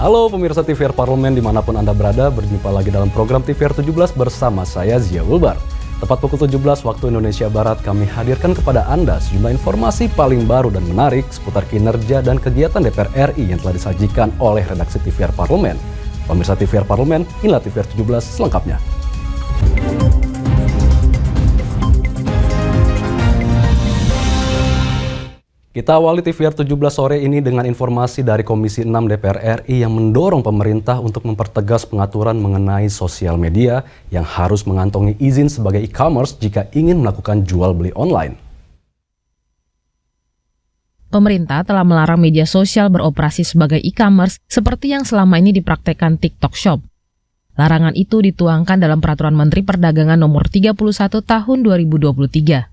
Halo pemirsa TVR Parlemen dimanapun Anda berada, berjumpa lagi dalam program TVR 17 bersama saya Zia Wilbar. Tepat pukul 17 waktu Indonesia Barat, kami hadirkan kepada Anda sejumlah informasi paling baru dan menarik seputar kinerja dan kegiatan DPR RI yang telah disajikan oleh redaksi TVR Parlemen. Pemirsa TVR Parlemen, inilah TVR 17 selengkapnya. Kita awali TVR 17 sore ini dengan informasi dari Komisi 6 DPR RI yang mendorong pemerintah untuk mempertegas pengaturan mengenai sosial media yang harus mengantongi izin sebagai e-commerce jika ingin melakukan jual beli online. Pemerintah telah melarang media sosial beroperasi sebagai e-commerce seperti yang selama ini dipraktekkan TikTok Shop. Larangan itu dituangkan dalam Peraturan Menteri Perdagangan Nomor 31 Tahun 2023.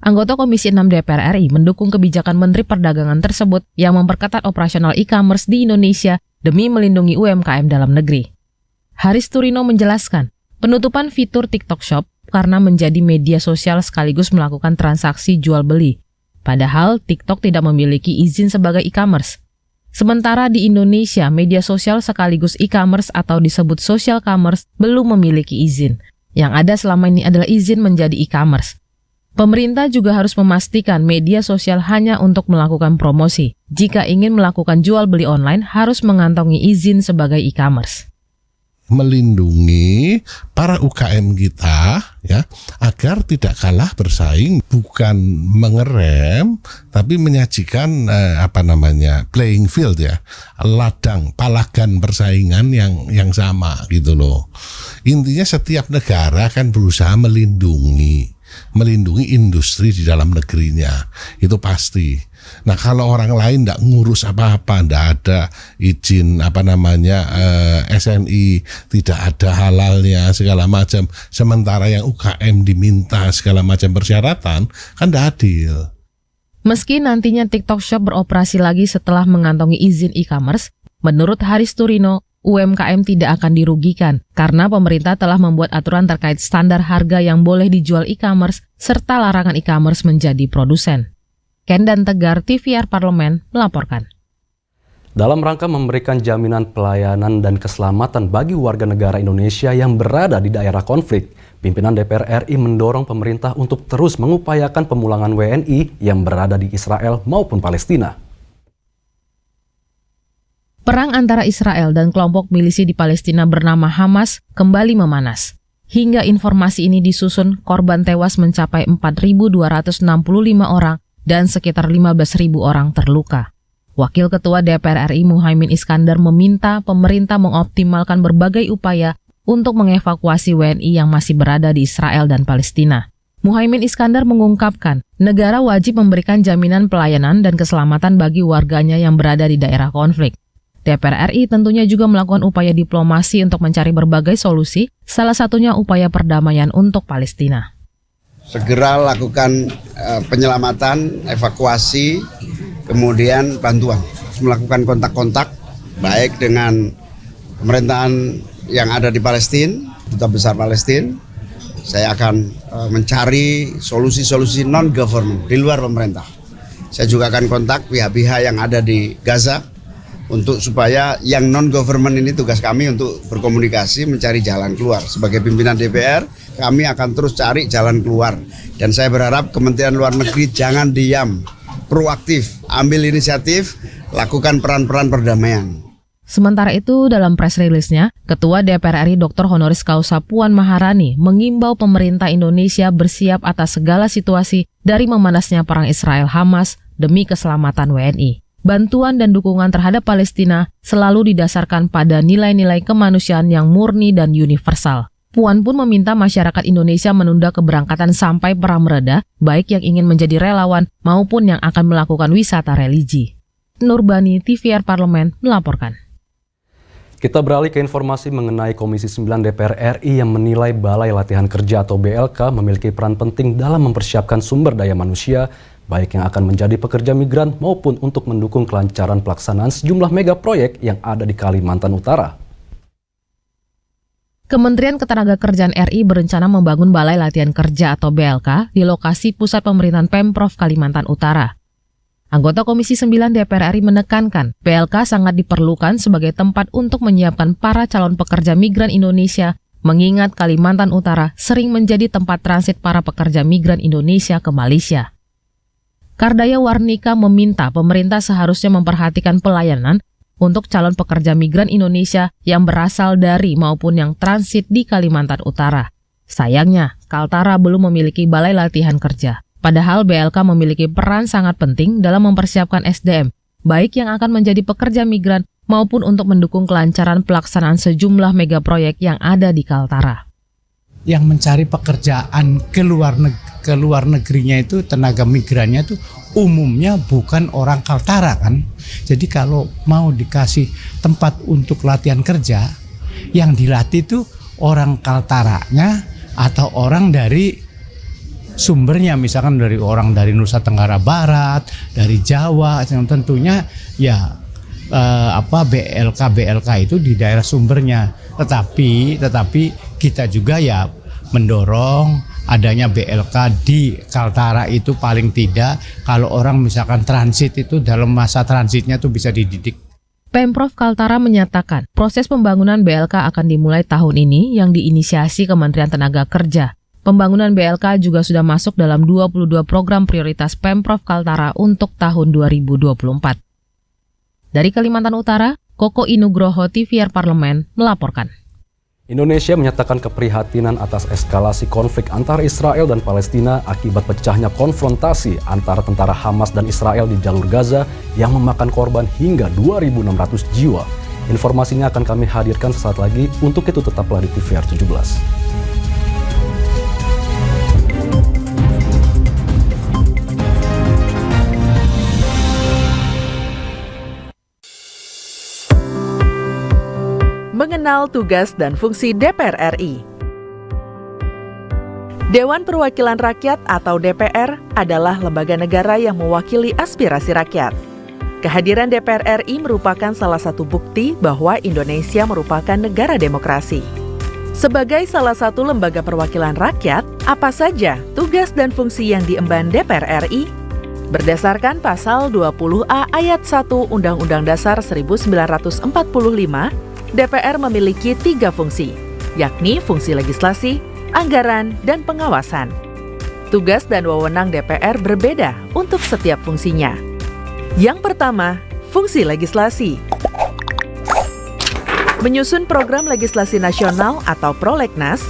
Anggota Komisi 6 DPR RI mendukung kebijakan Menteri Perdagangan tersebut yang memperketat operasional e-commerce di Indonesia demi melindungi UMKM dalam negeri. Haris Turino menjelaskan, penutupan fitur TikTok Shop karena menjadi media sosial sekaligus melakukan transaksi jual beli. Padahal TikTok tidak memiliki izin sebagai e-commerce. Sementara di Indonesia, media sosial sekaligus e-commerce atau disebut social commerce belum memiliki izin. Yang ada selama ini adalah izin menjadi e-commerce. Pemerintah juga harus memastikan media sosial hanya untuk melakukan promosi. Jika ingin melakukan jual beli online, harus mengantongi izin sebagai e-commerce. Melindungi para UKM kita ya agar tidak kalah bersaing, bukan mengerem tapi menyajikan playing field ya, palagan persaingan yang sama gitu loh. Intinya setiap negara kan berusaha melindungi industri di dalam negerinya, itu pasti. Nah kalau orang lain tidak ngurus apa-apa, tidak ada izin SNI, tidak ada halalnya segala macam, sementara yang UKM diminta segala macam persyaratan, kan tidak adil. Meski nantinya TikTok Shop beroperasi lagi setelah mengantongi izin e-commerce, menurut Haris Turino, UMKM tidak akan dirugikan karena pemerintah telah membuat aturan terkait standar harga yang boleh dijual e-commerce serta larangan e-commerce menjadi produsen. Ken dan Tegar, TVR Parlemen, melaporkan. Dalam rangka memberikan jaminan pelayanan dan keselamatan bagi warga negara Indonesia yang berada di daerah konflik, pimpinan DPR RI mendorong pemerintah untuk terus mengupayakan pemulangan WNI yang berada di Israel maupun Palestina. Perang antara Israel dan kelompok milisi di Palestina bernama Hamas kembali memanas. Hingga informasi ini disusun, korban tewas mencapai 4.265 orang dan sekitar 15.000 orang terluka. Wakil Ketua DPR RI Muhaimin Iskandar meminta pemerintah mengoptimalkan berbagai upaya untuk mengevakuasi WNI yang masih berada di Israel dan Palestina. Muhaimin Iskandar mengungkapkan, negara wajib memberikan jaminan pelayanan dan keselamatan bagi warganya yang berada di daerah konflik. DPR RI tentunya juga melakukan upaya diplomasi untuk mencari berbagai solusi, salah satunya upaya perdamaian untuk Palestina. Segera lakukan penyelamatan, evakuasi, kemudian bantuan. Melakukan kontak-kontak, baik dengan pemerintahan yang ada di Palestina, Duta Besar Palestina. Saya akan mencari solusi-solusi non-government di luar pemerintah. Saya juga akan kontak pihak-pihak yang ada di Gaza, untuk supaya yang non-government ini tugas kami untuk berkomunikasi mencari jalan keluar. Sebagai pimpinan DPR, kami akan terus cari jalan keluar. Dan saya berharap Kementerian Luar Negeri jangan diam, proaktif, ambil inisiatif, lakukan peran-peran perdamaian. Sementara itu, dalam press release-nya, Ketua DPR RI Dr. Honoris Causa Puan Maharani mengimbau pemerintah Indonesia bersiap atas segala situasi dari memanasnya perang Israel-Hamas demi keselamatan WNI. Bantuan dan dukungan terhadap Palestina selalu didasarkan pada nilai-nilai kemanusiaan yang murni dan universal. Puan pun meminta masyarakat Indonesia menunda keberangkatan sampai perang mereda, baik yang ingin menjadi relawan maupun yang akan melakukan wisata religi. Nurbani, TVR Parlemen, melaporkan. Kita beralih ke informasi mengenai Komisi 9 DPR RI yang menilai Balai Latihan Kerja atau BLK memiliki peran penting dalam mempersiapkan sumber daya manusia, baik yang akan menjadi pekerja migran maupun untuk mendukung kelancaran pelaksanaan sejumlah mega proyek yang ada di Kalimantan Utara. Kementerian Ketenagakerjaan RI berencana membangun Balai Latihan Kerja atau BLK di lokasi pusat pemerintahan Pemprov Kalimantan Utara. Anggota Komisi 9 DPR RI menekankan BLK sangat diperlukan sebagai tempat untuk menyiapkan para calon pekerja migran Indonesia, mengingat Kalimantan Utara sering menjadi tempat transit para pekerja migran Indonesia ke Malaysia. Kardaya Warnika meminta pemerintah seharusnya memperhatikan pelayanan untuk calon pekerja migran Indonesia yang berasal dari maupun yang transit di Kalimantan Utara. Sayangnya, Kaltara belum memiliki balai latihan kerja. Padahal BLK memiliki peran sangat penting dalam mempersiapkan SDM, baik yang akan menjadi pekerja migran maupun untuk mendukung kelancaran pelaksanaan sejumlah mega proyek yang ada di Kaltara. Yang mencari pekerjaan ke luar negerinya itu, tenaga migrannya itu umumnya bukan orang Kaltara kan. Jadi kalau mau dikasih tempat untuk latihan kerja, yang dilatih itu orang Kaltaranya atau orang dari sumbernya, misalkan dari orang dari Nusa Tenggara Barat, dari Jawa, yang tentunya ya BLK itu di daerah sumbernya. Tetapi kita juga ya mendorong adanya BLK di Kaltara itu, paling tidak kalau orang misalkan transit itu dalam masa transitnya tuh bisa dididik. Pemprov Kaltara menyatakan proses pembangunan BLK akan dimulai tahun ini yang diinisiasi Kementerian Tenaga Kerja. Pembangunan BLK juga sudah masuk dalam 22 program prioritas Pemprov Kaltara untuk tahun 2024. Dari Kalimantan Utara, Koko Inugroho TVR Parlemen melaporkan. Indonesia menyatakan keprihatinan atas eskalasi konflik antara Israel dan Palestina akibat pecahnya konfrontasi antara tentara Hamas dan Israel di jalur Gaza yang memakan korban hingga 2.600 jiwa. Informasinya akan kami hadirkan sesaat lagi, untuk itu tetaplah di TVR 17. Mengenal tugas dan fungsi DPR RI. Dewan Perwakilan Rakyat atau DPR adalah lembaga negara yang mewakili aspirasi rakyat. Kehadiran DPR RI merupakan salah satu bukti bahwa Indonesia merupakan negara demokrasi. Sebagai salah satu lembaga perwakilan rakyat, apa saja tugas dan fungsi yang diemban DPR RI? Berdasarkan pasal 20A ayat 1 Undang-Undang Dasar 1945, DPR memiliki 3 fungsi, yakni fungsi legislasi, anggaran, dan pengawasan. Tugas dan wewenang DPR berbeda untuk setiap fungsinya. Yang pertama, fungsi legislasi. Menyusun program legislasi nasional atau prolegnas,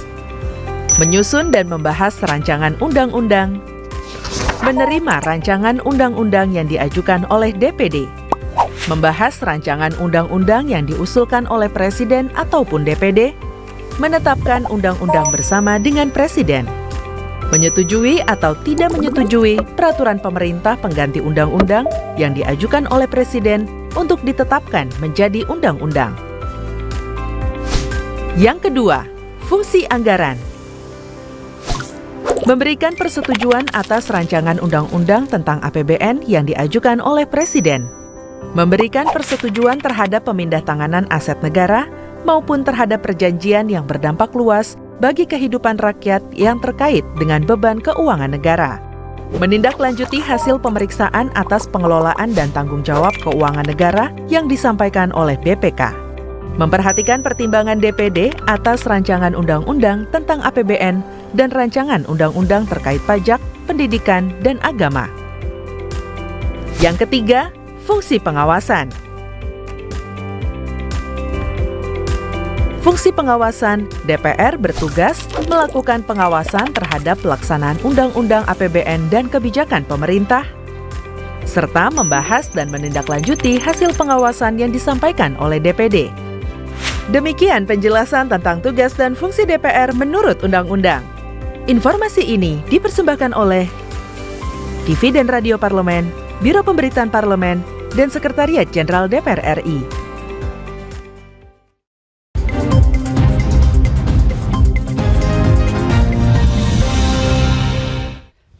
menyusun dan membahas rancangan undang-undang, menerima rancangan undang-undang yang diajukan oleh DPD, membahas rancangan undang-undang yang diusulkan oleh Presiden ataupun DPD, menetapkan undang-undang bersama dengan Presiden, menyetujui atau tidak menyetujui peraturan pemerintah pengganti undang-undang yang diajukan oleh Presiden untuk ditetapkan menjadi undang-undang. Yang kedua, fungsi anggaran. Memberikan persetujuan atas rancangan undang-undang tentang APBN yang diajukan oleh Presiden. Memberikan persetujuan terhadap pemindah-tanganan aset negara maupun terhadap perjanjian yang berdampak luas bagi kehidupan rakyat yang terkait dengan beban keuangan negara. Menindaklanjuti hasil pemeriksaan atas pengelolaan dan tanggung jawab keuangan negara yang disampaikan oleh BPK. Memperhatikan pertimbangan DPD atas rancangan undang-undang tentang APBN dan rancangan undang-undang terkait pajak, pendidikan, dan agama. Yang ketiga, fungsi pengawasan. Fungsi pengawasan, DPR bertugas melakukan pengawasan terhadap pelaksanaan undang-undang APBN dan kebijakan pemerintah, serta membahas dan menindaklanjuti hasil pengawasan yang disampaikan oleh DPD. Demikian penjelasan tentang tugas dan fungsi DPR menurut undang-undang. Informasi ini dipersembahkan oleh TV dan Radio Parlemen, Biro Pemberitaan Parlemen, dan Sekretariat Jenderal DPR RI.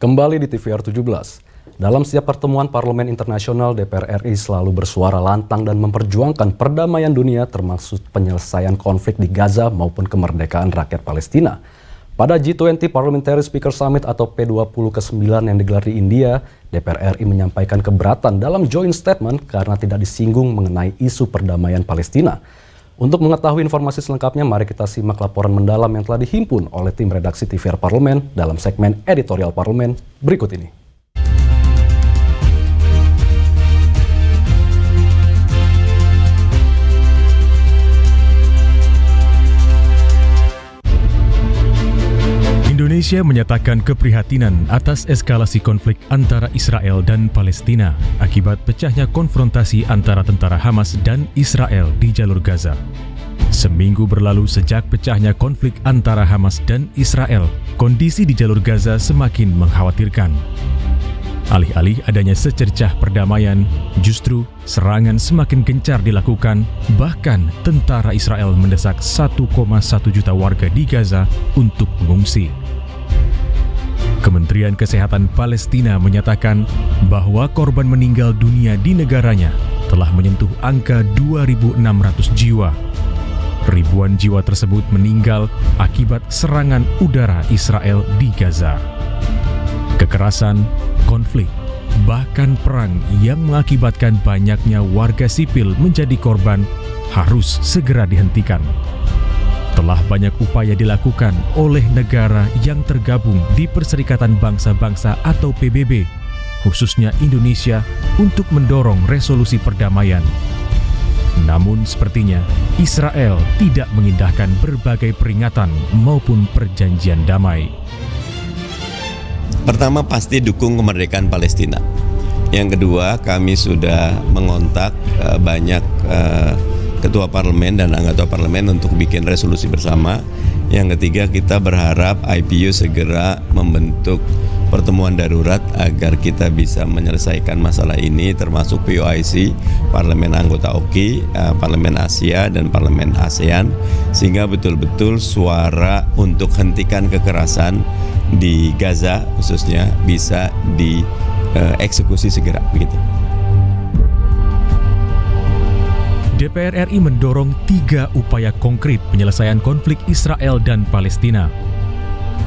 Kembali di TVR 17. Dalam setiap pertemuan Parlemen Internasional, DPR RI selalu bersuara lantang dan memperjuangkan perdamaian dunia termasuk penyelesaian konflik di Gaza maupun kemerdekaan rakyat Palestina. Pada G20 Parliamentary Speaker Summit atau P20 ke-9 yang digelar di India, DPR RI menyampaikan keberatan dalam joint statement karena tidak disinggung mengenai isu perdamaian Palestina. Untuk mengetahui informasi selengkapnya, mari kita simak laporan mendalam yang telah dihimpun oleh tim redaksi TVR Parlemen dalam segmen Editorial Parlemen berikut ini. Indonesia menyatakan keprihatinan atas eskalasi konflik antara Israel dan Palestina akibat pecahnya konfrontasi antara tentara Hamas dan Israel di jalur Gaza. Seminggu berlalu sejak pecahnya konflik antara Hamas dan Israel, kondisi di jalur Gaza semakin mengkhawatirkan. Alih-alih adanya secercah perdamaian, justru serangan semakin gencar dilakukan, bahkan tentara Israel mendesak 1,1 juta warga di Gaza untuk mengungsi. Kementerian Kesehatan Palestina menyatakan bahwa korban meninggal dunia di negaranya telah menyentuh angka 2.600 jiwa. Ribuan jiwa tersebut meninggal akibat serangan udara Israel di Gaza. Kekerasan, konflik, bahkan perang yang mengakibatkan banyaknya warga sipil menjadi korban harus segera dihentikan. Telah banyak upaya dilakukan oleh negara yang tergabung di Perserikatan Bangsa-Bangsa atau PBB, khususnya Indonesia, untuk mendorong resolusi perdamaian. Namun sepertinya Israel tidak mengindahkan berbagai peringatan maupun perjanjian damai. Pertama, pasti dukung kemerdekaan Palestina. Yang kedua, kami sudah mengontak banyak ketua parlemen dan anggota parlemen untuk bikin resolusi bersama. Yang ketiga, kita berharap IPU segera membentuk pertemuan darurat agar kita bisa menyelesaikan masalah ini, termasuk POIC, parlemen anggota OKI, parlemen Asia dan parlemen ASEAN, sehingga betul-betul suara untuk hentikan kekerasan di Gaza khususnya bisa dieksekusi segera begitu. DPR RI mendorong 3 upaya konkret penyelesaian konflik Israel dan Palestina.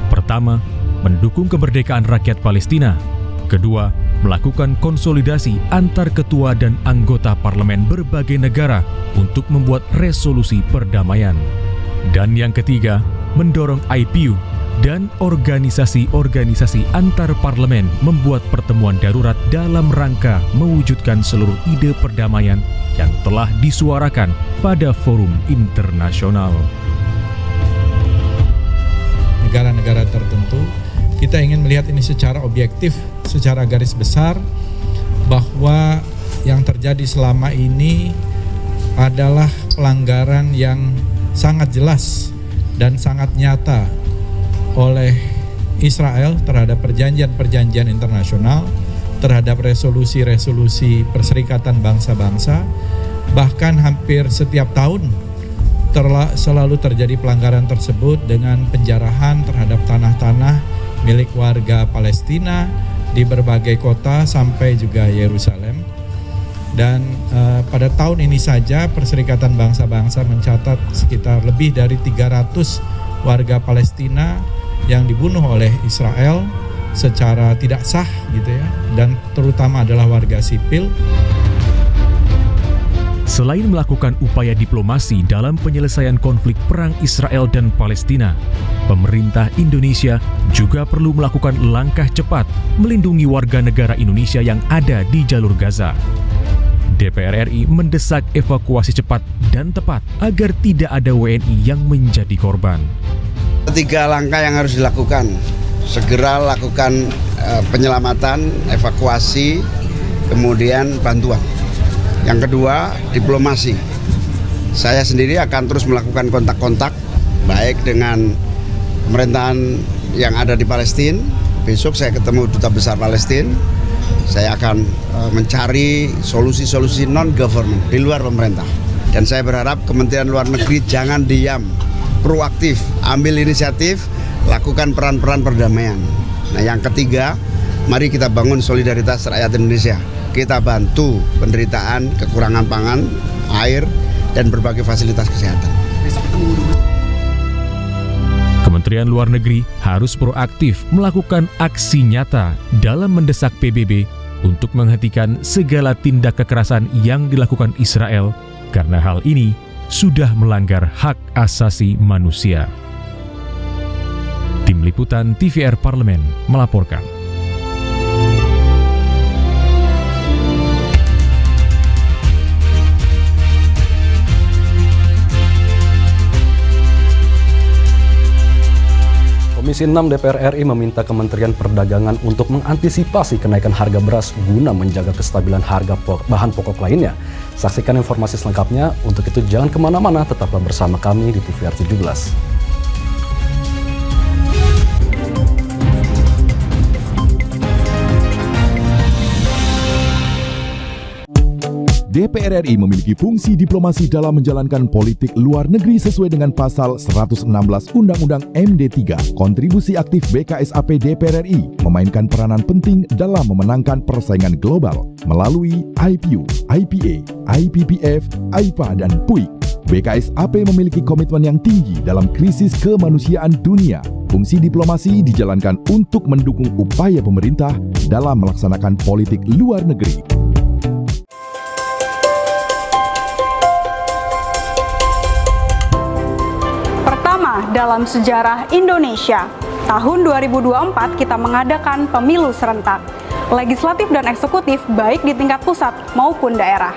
Pertama, mendukung kemerdekaan rakyat Palestina. Kedua, melakukan konsolidasi antar ketua dan anggota parlemen berbagai negara untuk membuat resolusi perdamaian. Dan yang ketiga, mendorong IPU dan organisasi-organisasi antar parlemen membuat pertemuan darurat dalam rangka mewujudkan seluruh ide perdamaian yang telah disuarakan pada forum internasional. Negara-negara tertentu, kita ingin melihat ini secara objektif, secara garis besar, bahwa yang terjadi selama ini adalah pelanggaran yang sangat jelas dan sangat nyata oleh Israel terhadap perjanjian-perjanjian internasional, terhadap resolusi-resolusi Perserikatan Bangsa-Bangsa. Bahkan hampir setiap tahun selalu terjadi pelanggaran tersebut dengan penjarahan terhadap tanah-tanah milik warga Palestina di berbagai kota sampai juga Yerusalem. Dan pada tahun ini saja Perserikatan Bangsa-Bangsa mencatat sekitar lebih dari 300 warga Palestina yang dibunuh oleh Israel secara tidak sah gitu ya, dan terutama adalah warga sipil. Selain melakukan upaya diplomasi dalam penyelesaian konflik perang Israel dan Palestina, pemerintah Indonesia juga perlu melakukan langkah cepat melindungi warga negara Indonesia yang ada di jalur Gaza. DPR RI mendesak evakuasi cepat dan tepat agar tidak ada WNI yang menjadi korban. 3 langkah yang harus dilakukan. Segera lakukan penyelamatan, evakuasi, kemudian bantuan. Yang kedua, diplomasi. Saya sendiri akan terus melakukan kontak-kontak, baik dengan pemerintahan yang ada di Palestina. Besok saya ketemu Duta Besar Palestina. Saya akan mencari solusi-solusi non-government di luar pemerintah. Dan saya berharap Kementerian Luar Negeri jangan diam, proaktif, ambil inisiatif, lakukan peran-peran perdamaian. Nah, yang ketiga, mari kita bangun solidaritas rakyat Indonesia. Kita bantu penderitaan kekurangan pangan, air, dan berbagai fasilitas kesehatan. Kementerian Luar Negeri harus proaktif melakukan aksi nyata dalam mendesak PBB untuk menghentikan segala tindak kekerasan yang dilakukan Israel karena hal ini sudah melanggar hak asasi manusia. Tim Liputan TVR Parlemen melaporkan. Komisi 6 DPR RI meminta Kementerian Perdagangan untuk mengantisipasi kenaikan harga beras guna menjaga kestabilan harga bahan pokok lainnya. Saksikan informasi selengkapnya. Untuk itu jangan kemana-mana, tetaplah bersama kami di TVR 17. DPR RI memiliki fungsi diplomasi dalam menjalankan politik luar negeri sesuai dengan pasal 116 Undang-Undang MD3. Kontribusi aktif BKSAP DPR RI memainkan peranan penting dalam memenangkan persaingan global melalui IPU, IPA, IPPF, AIPA, dan PUIK. BKSAP memiliki komitmen yang tinggi dalam krisis kemanusiaan dunia. Fungsi diplomasi dijalankan untuk mendukung upaya pemerintah dalam melaksanakan politik luar negeri. Dalam sejarah Indonesia, tahun 2024 kita mengadakan pemilu serentak, legislatif dan eksekutif baik di tingkat pusat maupun daerah.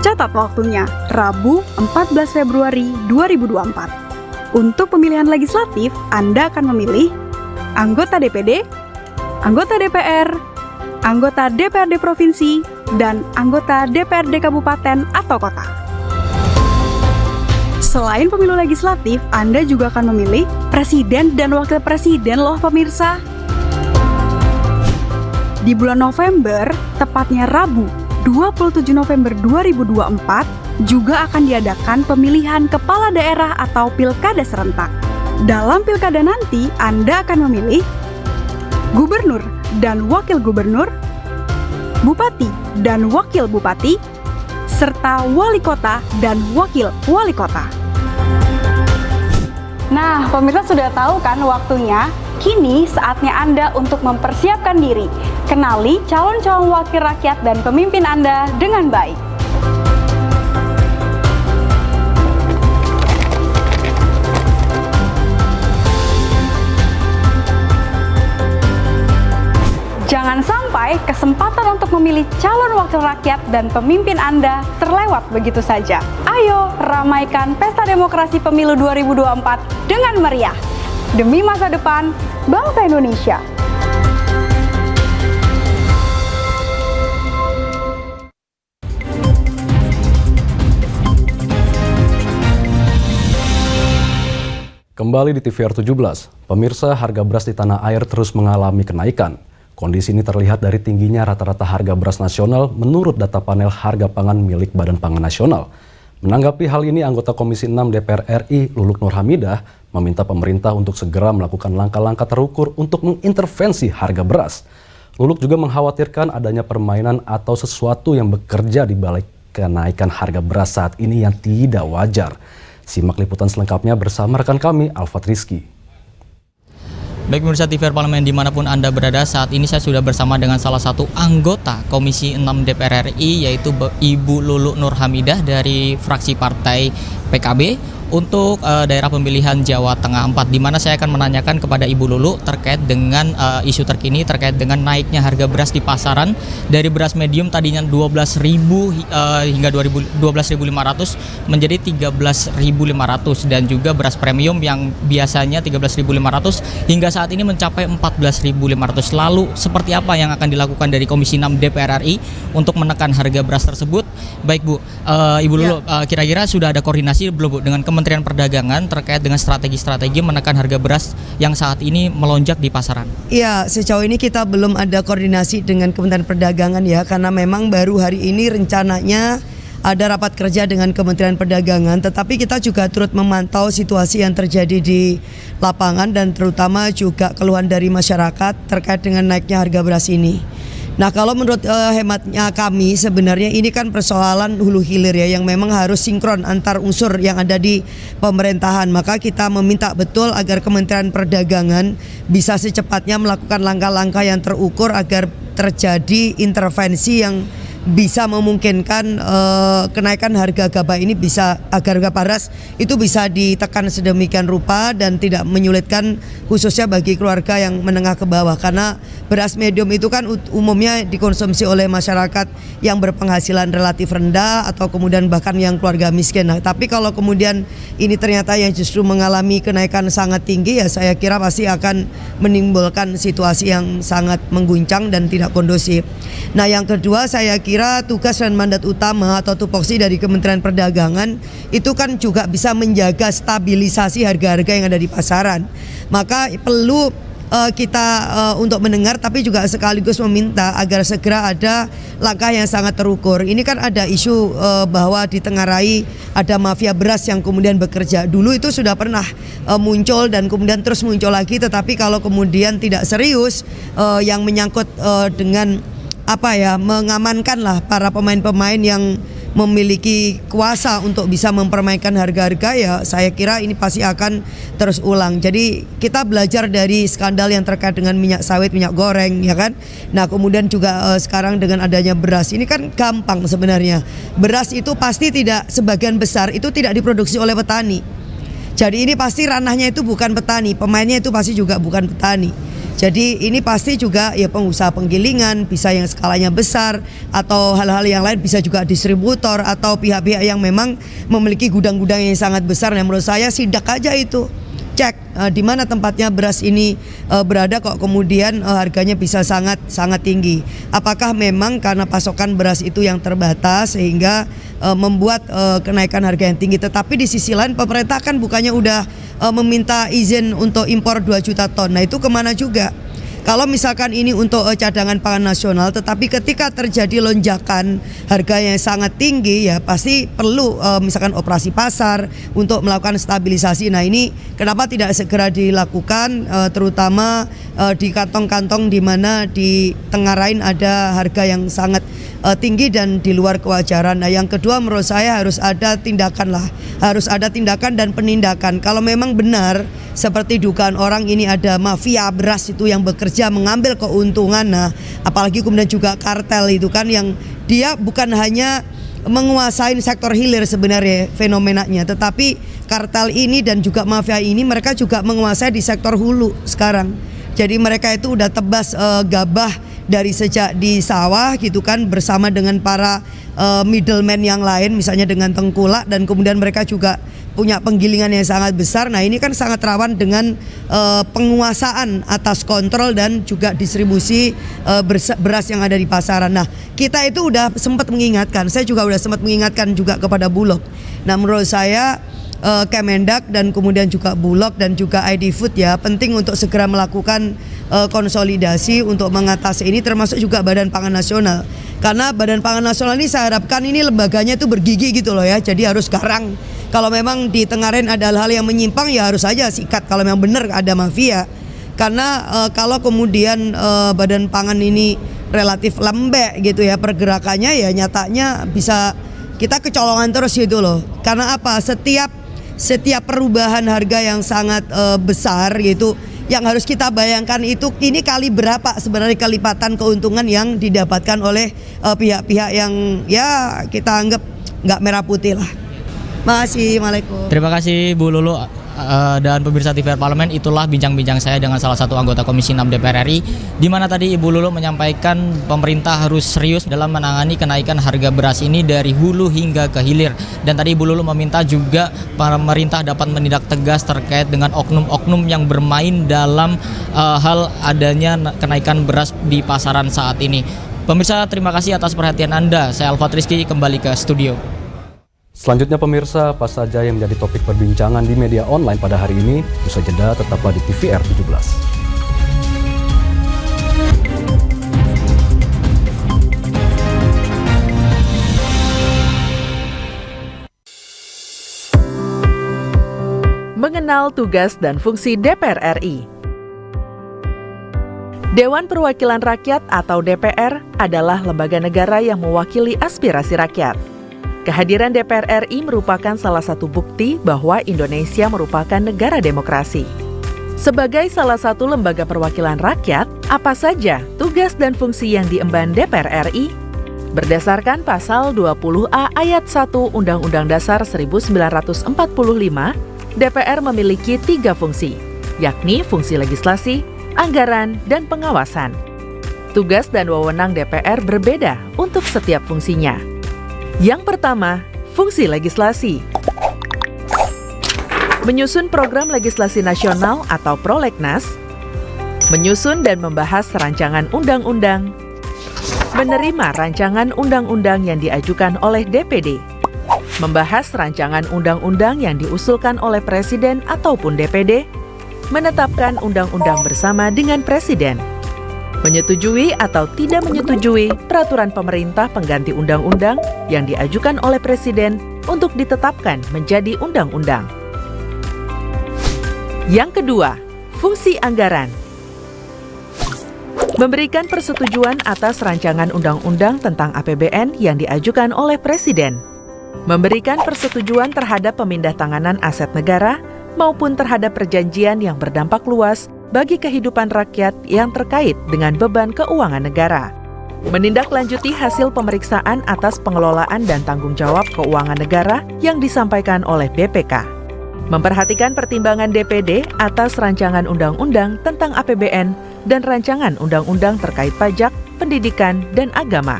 Catat waktunya, Rabu 14 Februari 2024. Untuk pemilihan legislatif, Anda akan memilih anggota DPD, anggota DPR, anggota DPRD Provinsi, dan anggota DPRD Kabupaten atau Kota. Selain pemilu legislatif, Anda juga akan memilih presiden dan wakil presiden loh pemirsa. Di bulan November, tepatnya Rabu 27 November 2024, juga akan diadakan pemilihan kepala daerah atau pilkada serentak. Dalam pilkada nanti, Anda akan memilih gubernur dan wakil gubernur, bupati dan wakil bupati, serta wali kota dan wakil wali kota. Nah, pemirsa sudah tahu kan waktunya? Kini saatnya Anda untuk mempersiapkan diri. Kenali calon-calon wakil rakyat dan pemimpin Anda dengan baik. Jangan sampai kesempatan untuk memilih calon wakil rakyat dan pemimpin Anda terlewat begitu saja. Ayo ramaikan pesta demokrasi pemilu 2024 dengan meriah. Demi masa depan bangsa Indonesia. Kembali di TVR 17, pemirsa, harga beras di tanah air terus mengalami kenaikan. Kondisi ini terlihat dari tingginya rata-rata harga beras nasional menurut data panel harga pangan milik Badan Pangan Nasional. Menanggapi hal ini, anggota Komisi 6 DPR RI, Luluk Nur Hamidah, meminta pemerintah untuk segera melakukan langkah-langkah terukur untuk mengintervensi harga beras. Luluk juga mengkhawatirkan adanya permainan atau sesuatu yang bekerja di balik kenaikan harga beras saat ini yang tidak wajar. Simak liputan selengkapnya bersama rekan kami, Alfat Rizky. Baik pemirsa TVR Parlemen dimanapun Anda berada, saat ini saya sudah bersama dengan salah satu anggota Komisi 6 DPR RI, yaitu Ibu Luluk Nur Hamidah dari fraksi Partai PKB untuk daerah pemilihan Jawa Tengah 4, di mana saya akan menanyakan kepada Ibu Luluk terkait dengan isu terkini terkait dengan naiknya harga beras di pasaran dari beras medium tadinya 12.000 hingga 12.500 menjadi 13.500, dan juga beras premium yang biasanya 13.500 hingga saat ini mencapai 14.500. Lalu seperti apa yang akan dilakukan dari Komisi 6 DPR RI untuk menekan harga beras tersebut? Baik Bu, Ibu Luluk, kira-kira sudah ada koordinasi belum Bu dengan Kementerian Perdagangan terkait dengan strategi-strategi menekan harga beras yang saat ini melonjak di pasaran? Ya, sejauh ini kita belum ada koordinasi dengan Kementerian Perdagangan ya, karena memang baru hari ini rencananya ada rapat kerja dengan Kementerian Perdagangan, tetapi kita juga turut memantau situasi yang terjadi di lapangan dan terutama juga keluhan dari masyarakat terkait dengan naiknya harga beras ini. Nah, kalau menurut hematnya kami sebenarnya ini kan persoalan hulu hilir ya, yang memang harus sinkron antar unsur yang ada di pemerintahan. Maka kita meminta betul agar Kementerian Perdagangan bisa secepatnya melakukan langkah-langkah yang terukur agar terjadi intervensi yang bisa memungkinkan kenaikan harga gabah ini agar harga beras itu bisa ditekan sedemikian rupa dan tidak menyulitkan khususnya bagi keluarga yang menengah ke bawah, karena beras medium itu kan umumnya dikonsumsi oleh masyarakat yang berpenghasilan relatif rendah atau kemudian bahkan yang keluarga miskin. Nah, tapi kalau kemudian ini ternyata yang justru mengalami kenaikan sangat tinggi, ya saya kira pasti akan menimbulkan situasi yang sangat mengguncang dan tidak kondusif. Nah, yang kedua saya kira tugas dan mandat utama atau tupoksi dari Kementerian Perdagangan itu kan juga bisa menjaga stabilisasi harga-harga yang ada di pasaran. Maka perlu kita untuk mendengar tapi juga sekaligus meminta agar segera ada langkah yang sangat terukur. Ini kan ada isu bahwa di Tenggarai ada mafia beras yang kemudian bekerja. Dulu itu sudah pernah muncul dan kemudian terus muncul lagi, tetapi kalau kemudian tidak serius yang menyangkut dengan mengamankanlah para pemain-pemain yang memiliki kuasa untuk bisa mempermainkan harga-harga, ya saya kira ini pasti akan terus ulang. Jadi kita belajar dari skandal yang terkait dengan minyak sawit, minyak goreng, ya kan. Nah, kemudian juga sekarang dengan adanya beras, ini kan gampang sebenarnya. Beras itu pasti tidak, sebagian besar itu tidak diproduksi oleh petani. Jadi ini pasti ranahnya itu bukan petani, pemainnya itu pasti juga bukan petani. Jadi ini pasti juga ya pengusaha penggilingan, bisa yang skalanya besar, atau hal-hal yang lain, bisa juga distributor atau pihak-pihak yang memang memiliki gudang-gudang yang sangat besar. Yang menurut saya sidak aja itu, cek di mana tempatnya beras ini berada kok kemudian harganya bisa sangat tinggi. Apakah memang karena pasokan beras itu yang terbatas sehingga membuat kenaikan harga yang tinggi. Tetapi di sisi lain pemerintah kan bukannya udah meminta izin untuk impor 2 juta ton. Nah, itu kemana juga? Kalau misalkan ini untuk cadangan pangan nasional, tetapi ketika terjadi lonjakan harga yang sangat tinggi, ya pasti perlu misalkan operasi pasar untuk melakukan stabilisasi. Nah, ini kenapa tidak segera dilakukan, terutama di kantong-kantong di mana di Tenggarai ada harga yang sangat tinggi dan di luar kewajaran. Nah, yang kedua menurut saya harus ada tindakan dan penindakan. Kalau memang benar seperti dugaan orang ini ada mafia beras itu yang bekerja mengambil keuntungan, nah apalagi kemudian juga kartel itu kan yang dia bukan hanya menguasai sektor hilir sebenarnya fenomenanya, tetapi kartel ini dan juga mafia ini mereka juga menguasai di sektor hulu sekarang. Jadi mereka itu udah tebas gabah dari sejak di sawah gitu kan, bersama dengan para middleman yang lain misalnya dengan tengkulak, dan kemudian mereka juga punya penggilingan yang sangat besar. Nah, ini kan sangat rawan dengan penguasaan atas kontrol dan juga distribusi beras yang ada di pasaran. Nah, kita itu udah sempat mengingatkan, saya juga udah sempat mengingatkan juga kepada Bulog. Nah, menurut saya Kemendak dan kemudian juga Bulog dan juga ID Food ya penting untuk segera melakukan konsolidasi untuk mengatasi ini, termasuk juga Badan Pangan Nasional. Karena Badan Pangan Nasional ini saya harapkan ini lembaganya itu bergigi gitu loh ya, jadi harus garang. Kalau memang di Tenggarai ada hal yang menyimpang ya harus saja sikat kalau memang benar ada mafia. Karena kalau kemudian Badan Pangan ini relatif lembek gitu ya pergerakannya, ya nyatanya bisa kita kecolongan terus gitu loh. Karena apa? Setiap perubahan harga yang sangat besar gitu, yang harus kita bayangkan itu ini kali berapa sebenarnya kelipatan keuntungan yang didapatkan oleh pihak-pihak yang ya kita anggap nggak merah putih lah. Assalamualaikum. Terima kasih Bu Lulu dan pemirsa TVR Parlemen. Itulah bincang-bincang saya dengan salah satu anggota Komisi 6 DPR RI, di mana tadi Ibu Lulu menyampaikan pemerintah harus serius dalam menangani kenaikan harga beras ini dari hulu hingga ke hilir. Dan tadi Ibu Lulu meminta juga pemerintah dapat menindak tegas terkait dengan oknum-oknum yang bermain dalam hal adanya kenaikan beras di pasaran saat ini. Pemirsa, terima kasih atas perhatian Anda. Saya Alfat Rizky, kembali ke studio. Selanjutnya pemirsa, apa saja yang menjadi topik perbincangan di media online pada hari ini? Usai jeda, tetaplah di TVR 17. Mengenal tugas dan fungsi DPR RI. Dewan Perwakilan Rakyat atau DPR adalah lembaga negara yang mewakili aspirasi rakyat. Kehadiran DPR RI merupakan salah satu bukti bahwa Indonesia merupakan negara demokrasi. Sebagai salah satu lembaga perwakilan rakyat, apa saja tugas dan fungsi yang diemban DPR RI? Berdasarkan pasal 20A ayat 1 Undang-Undang Dasar 1945, DPR memiliki 3 fungsi, yakni fungsi legislasi, anggaran, dan pengawasan. Tugas dan wewenang DPR berbeda untuk setiap fungsinya. Yang pertama, fungsi legislasi. Menyusun program legislasi nasional atau prolegnas, menyusun dan membahas rancangan undang-undang, menerima rancangan undang-undang yang diajukan oleh DPD, membahas rancangan undang-undang yang diusulkan oleh Presiden ataupun DPD, menetapkan undang-undang bersama dengan Presiden, menyetujui atau tidak menyetujui peraturan pemerintah pengganti undang-undang yang diajukan oleh Presiden untuk ditetapkan menjadi undang-undang. Yang kedua, fungsi anggaran. Memberikan persetujuan atas rancangan undang-undang tentang APBN yang diajukan oleh Presiden. Memberikan persetujuan terhadap pemindahtanganan aset negara maupun terhadap perjanjian yang berdampak luas bagi kehidupan rakyat yang terkait dengan beban keuangan negara. Menindaklanjuti hasil pemeriksaan atas pengelolaan dan tanggung jawab keuangan negara yang disampaikan oleh BPK. Memperhatikan pertimbangan DPD atas rancangan undang-undang tentang APBN dan rancangan undang-undang terkait pajak, pendidikan, dan agama.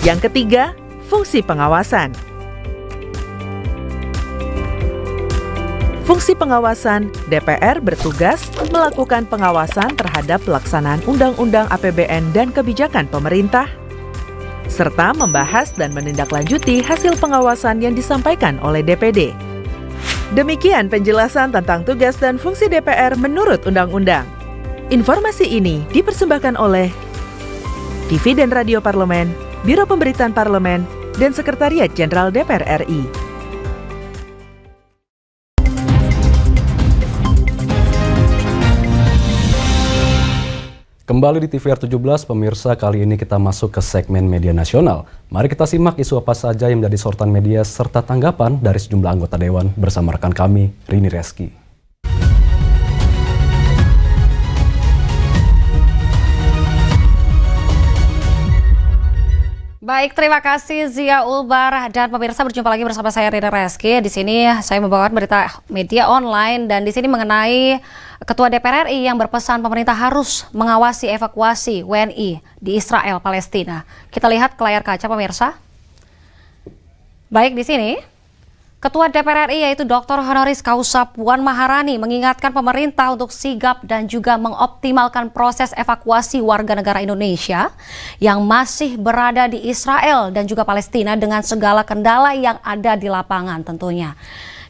Yang ketiga, fungsi pengawasan. Fungsi pengawasan, DPR bertugas melakukan pengawasan terhadap pelaksanaan Undang-Undang APBN dan kebijakan pemerintah, serta membahas dan menindaklanjuti hasil pengawasan yang disampaikan oleh DPD. Demikian penjelasan tentang tugas dan fungsi DPR menurut Undang-Undang. Informasi ini dipersembahkan oleh TV dan Radio Parlemen, Biro Pemberitaan Parlemen, dan Sekretariat Jenderal DPR RI. Kembali di TVR 17, pemirsa, kali ini kita masuk ke segmen media nasional. Mari kita simak isu apa saja yang menjadi sorotan media serta tanggapan dari sejumlah anggota Dewan bersama rekan kami, Rini Reski. Baik, terima kasih Zia Ulbar, dan pemirsa, berjumpa lagi bersama saya Rini Reski. Di sini saya membawakan berita media online, dan di sini mengenai Ketua DPR RI yang berpesan pemerintah harus mengawasi evakuasi WNI di Israel Palestina. Kita lihat ke layar kaca, pemirsa. Baik, di sini Ketua DPR RI yaitu Dr. Honoris Causa Puan Maharani mengingatkan pemerintah untuk sigap dan juga mengoptimalkan proses evakuasi warga negara Indonesia yang masih berada di Israel dan juga Palestina dengan segala kendala yang ada di lapangan tentunya.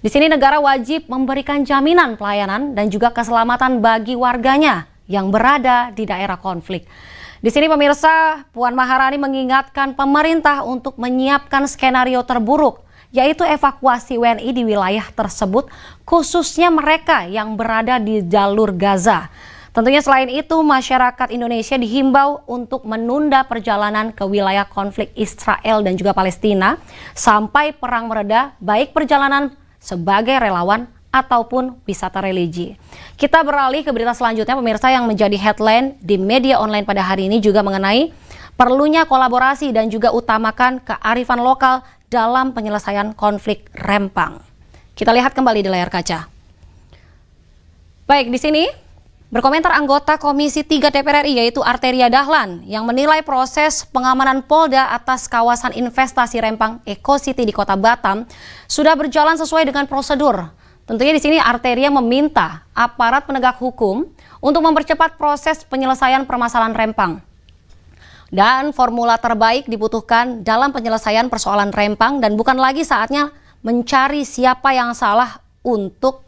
Di sini negara wajib memberikan jaminan pelayanan dan juga keselamatan bagi warganya yang berada di daerah konflik. Di sini pemirsa, Puan Maharani mengingatkan pemerintah untuk menyiapkan skenario terburuk, yaitu evakuasi WNI di wilayah tersebut, khususnya mereka yang berada di jalur Gaza. Tentunya selain itu, masyarakat Indonesia dihimbau untuk menunda perjalanan ke wilayah konflik Israel dan juga Palestina sampai perang mereda, baik perjalanan sebagai relawan ataupun wisata religi. Kita beralih ke berita selanjutnya, pemirsa, yang menjadi headline di media online pada hari ini juga mengenai perlunya kolaborasi dan juga utamakan kearifan lokal dalam penyelesaian konflik Rempang. Kita lihat kembali di layar kaca. Baik, di sini berkomentar anggota Komisi 3 DPR RI yaitu Arteria Dahlan yang menilai proses pengamanan Polda atas kawasan investasi Rempang Eco City di Kota Batam sudah berjalan sesuai dengan prosedur. Tentunya di sini Arteria meminta aparat penegak hukum untuk mempercepat proses penyelesaian permasalahan Rempang. Dan formula terbaik dibutuhkan dalam penyelesaian persoalan Rempang dan bukan lagi saatnya mencari siapa yang salah untuk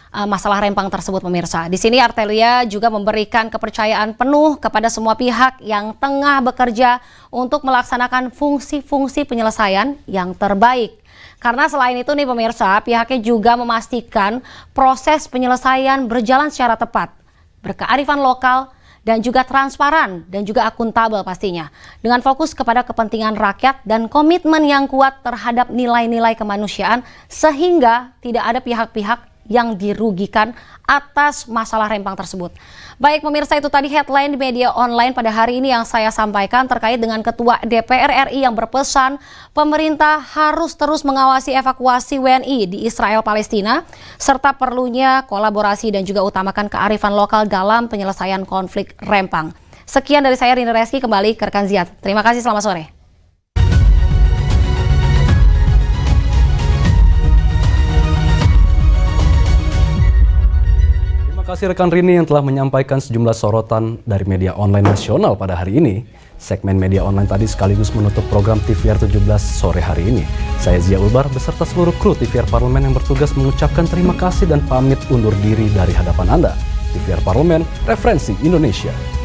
masalah Rempang tersebut, pemirsa. Di sini Arteria juga memberikan kepercayaan penuh kepada semua pihak yang tengah bekerja untuk melaksanakan fungsi-fungsi penyelesaian yang terbaik. Karena selain itu nih pemirsa, pihaknya juga memastikan proses penyelesaian berjalan secara tepat berkearifan lokal, dan juga transparan dan juga akuntabel pastinya. Dengan fokus kepada kepentingan rakyat dan komitmen yang kuat terhadap nilai-nilai kemanusiaan sehingga tidak ada pihak-pihak yang dirugikan atas masalah Rempang tersebut. Baik pemirsa, itu tadi headline di media online pada hari ini yang saya sampaikan terkait dengan Ketua DPR RI yang berpesan pemerintah harus terus mengawasi evakuasi WNI di Israel Palestina serta perlunya kolaborasi dan juga utamakan kearifan lokal dalam penyelesaian konflik Rempang. Sekian dari saya Rina Reski, kembali ke rekan Ziad. Terima kasih, selamat sore. Terima kasih rekan Rini yang telah menyampaikan sejumlah sorotan dari media online nasional pada hari ini. Segmen media online tadi sekaligus menutup program TVR 17 sore hari ini. Saya Zia Ulbar beserta seluruh kru TVR Parlemen yang bertugas mengucapkan terima kasih dan pamit undur diri dari hadapan Anda. TVR Parlemen, referensi Indonesia.